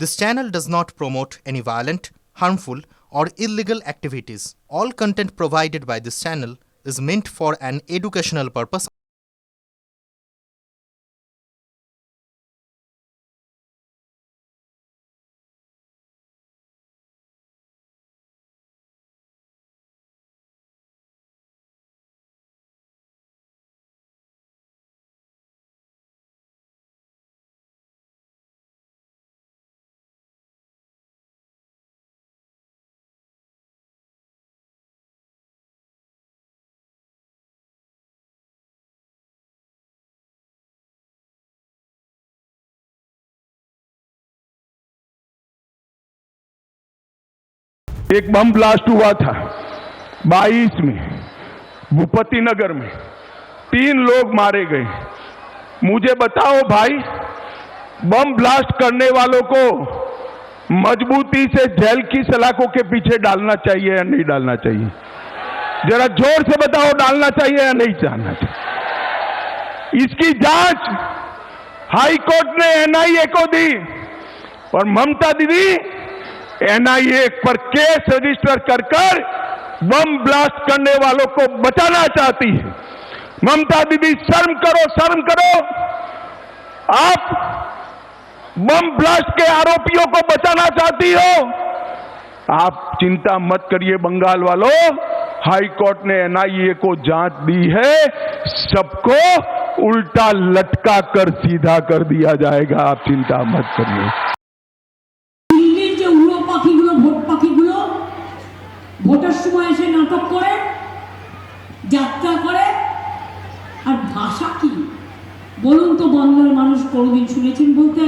This channel does not promote any violent, harmful, or illegal activities. All content provided by this channel is meant for an educational purpose. एक bomb blast हुआ था 22 में भूपति नगर में, 3 लोग मारे गए। मुझे बताओ भाई, बम ब्लास्ट करने वालों को मजबूती से जेल की सलाखों के पीछे डालना चाहिए या नहीं डालना चाहिए? जरा जोर से बताओ, डालना चाहिए या नहीं डालना चाहिए? इसकी जांच हाई कोर्ट ने एनआईए को दी और ममता दीदी एनआईए पर केस रजिस्टर कर बम ब्लास्ट करने वालों को बचाना चाहती है। ममता दीदी, शर्म करो, शर्म करो। आप बम ब्लास्ट के आरोपियों को बचाना चाहती हो। आप चिंता मत करिए बंगाल वालों, हाई कोर्ट ने एनआईए को जांच दी है, सबको उल्टा लटका कर सीधा कर दिया जाएगा। आप चिंता मत करिए। ভোটের সময় এসে নাটক করে, যাত্রা করে, আর ভাষা কি বলুন তো? বাংলার মানুষ কোনোদিন শুনেছেন বলতে?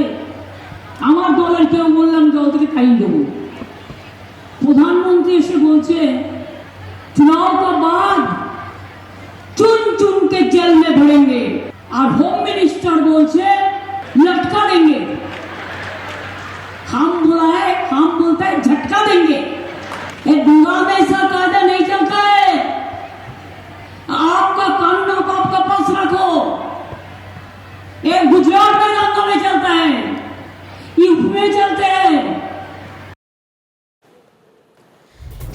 আমার দলের কেউ বললাম দল থেকে তাই দেবো। প্রধানমন্ত্রী এসে বলছে चुनाव के बाद चुन चुन के जेल में भरेंगे, और होम मिनिस्टर बोलছে लटका देंगे। हम बोला है, हम बोलता है झटका देंगे। ये दुआ में ऐसा कायदा नहीं चलता है। आपका कानून को आपका पास रखो। ये गुजरात में आंदोलन चलता है, यूपी में चलते हैं।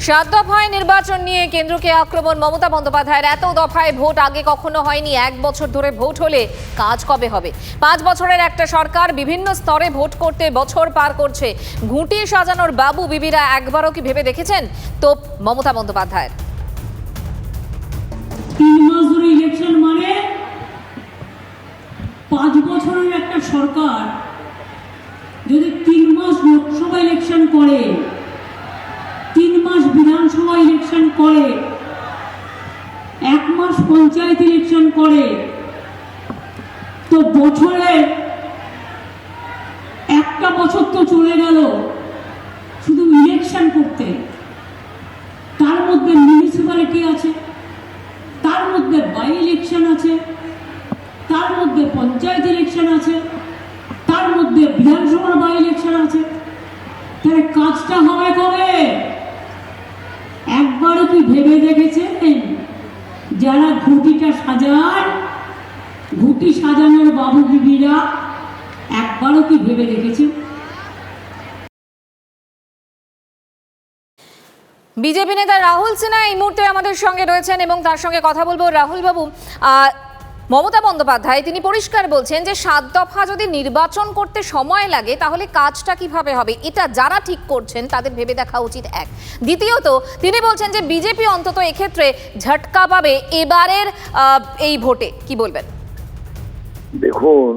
7 দফায় নির্বাচন নিয়ে কেন্দ্রকে আক্রমণ মমতা বন্দ্যোপাধ্যায়ের। এত দফায় ভোট আগে কখনো হয়নি। 1 বছর ধরে ভোট হলে কাজ কবে হবে? 5 বছরের একটা সরকার বিভিন্ন স্তরে ভোট করতে বছর পার করছে। ঘুঁটি সাজানোর বাবু বিবিরা একবারও কি ভেবে দেখেছেন? তো মমতা বন্দ্যোপাধ্যায়ের 3 মাস ধরে ইলেকশন মানে 5 বছরের একটা সরকার যদি 3 মাস লোকসভা ইলেকশন করে, 3 মাস বিধানসভা ইলেকশন করে, 1 মাস পঞ্চায়েত ইলেকশন করে, তো বছরে একটা বছর তো চলে গেল শুধু ইলেকশন করতে। তার মধ্যে মিউনিসিপ্যালিটি আছে, তার মধ্যে বাই ইলেকশন আছে, তার মধ্যে পঞ্চায়েত ইলেকশন আছে, তার মধ্যে বিধানসভার বাই ইলেকশন আছে। তাহলে কাজটা হবে কবে? একবারও কি ভেবে দেখেছেন যারা ঘুঁটিটা সাজান, ঘুঁটি সাজানোর বাবু বিবিরা একবারও কি ভেবে দেখেছেন? বিজেপি নেতা রাহুল সিনহা এই মুহূর্তে আমাদের সঙ্গে রয়েছেন এবং তার সঙ্গে কথা বলবো। রাহুল বাবু, মমতা বন্দ্যোপাধ্যায় তিনি পরিষ্কার বলছেন যে 7 দফা যদি নির্বাচন করতে সময় লাগে তাহলে কাজটা কিভাবে হবে এটা যারা ঠিক করছেন তাদের ভেবে দেখা উচিত। এক, দ্বিতীয়ত তিনি বলছেন যে বিজেপি অন্তত এক্ষেত্রে ঝটকা পাবে এবারের এই ভোটে। কি বলবেন? দেখুন,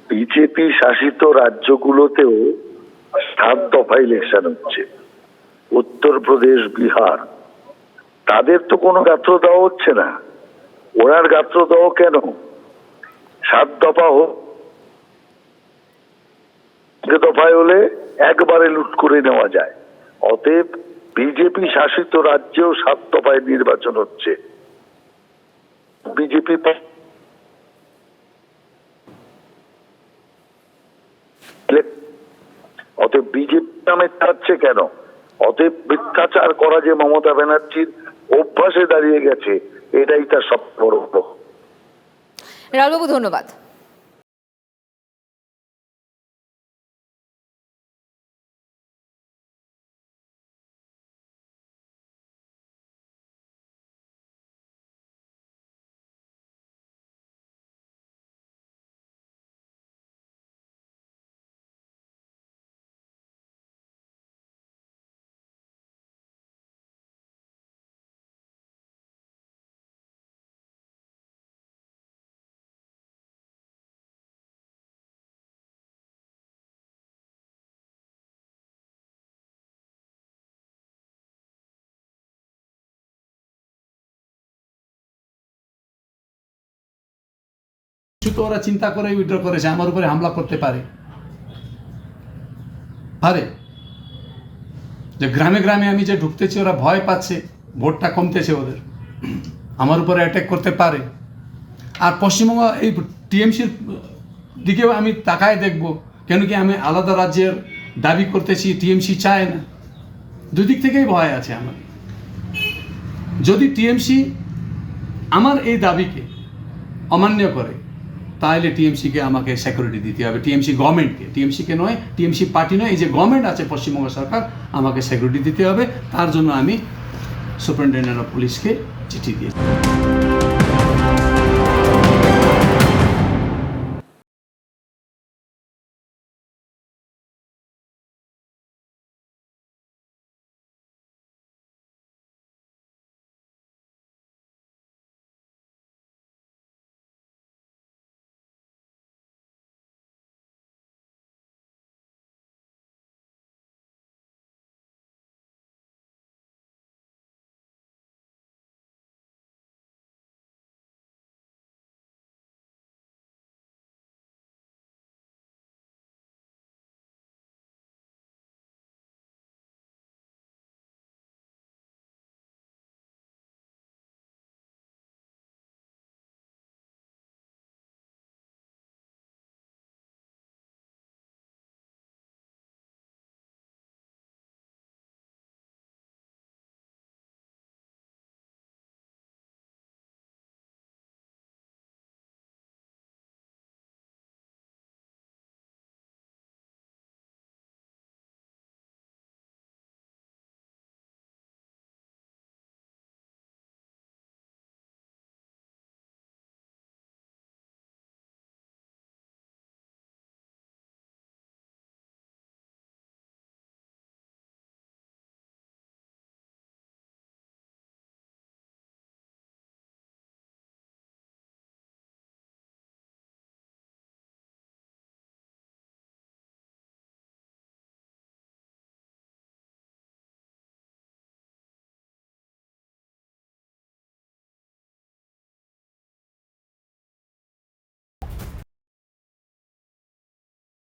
বিজেপি শাসিত রাজ্যগুলোতেও 7 দফা ইলেকশন হচ্ছে। উত্তরপ্রদেশ, বিহার, তাদের তো কোনো গাত্র দেওয়া হচ্ছে না। ওনার গাত্র দেওয়া কেন? 7 দফা হোক, দফায় হলে একবারে লুট করে নেওয়া যায়। অতএব বিজেপি শাসিত রাজ্যেও 7 দফায় নির্বাচন হচ্ছে। বিজেপি অতএব বিজেপি নামে চাচ্ছে কেন? অতএব মিথ্যাচার করা যে মমতা ব্যানার্জির অভ্যাসে দাঁড়িয়ে গেছে, এটাই তার সব বড়। রাহুলবাবু, ধন্যবাদ। তো ওরা চিন্তা করে উইথড্র করেছে আমার উপরে হামলা করতে পারে যে গ্রামে গ্রামে আমি যে ঢুকতেছি ওরা ভয় পাচ্ছে, ভোটটা কমতেছে ওদের, আমার উপরে অ্যাটাক করতে পারে। আর পশ্চিমবঙ্গ এই টিএমসির দিকেও আমি তাকায় দেখব, কেন কি আমি আলাদা রাজ্যের দাবি করতেছি, টিএমসি চায় না। দুদিক থেকেই ভয় আছে আমার। যদি টিএমসি আমার এই দাবিকে অমান্য করে তাহলে টিএমসিকে আমাকে সিকিউরিটি দিতে হবে, টিএমসি গভর্নমেন্টকে, টিএমসিকে নয়, টিএমসি পার্টি নয়, এই যে গভর্নমেন্ট আছে পশ্চিমবঙ্গ সরকার, আমাকে সিকিউরিটি দিতে হবে। তার জন্য আমি সুপারিনটেন্ডেন্ট অফ পুলিশকে চিঠি দিয়েছি।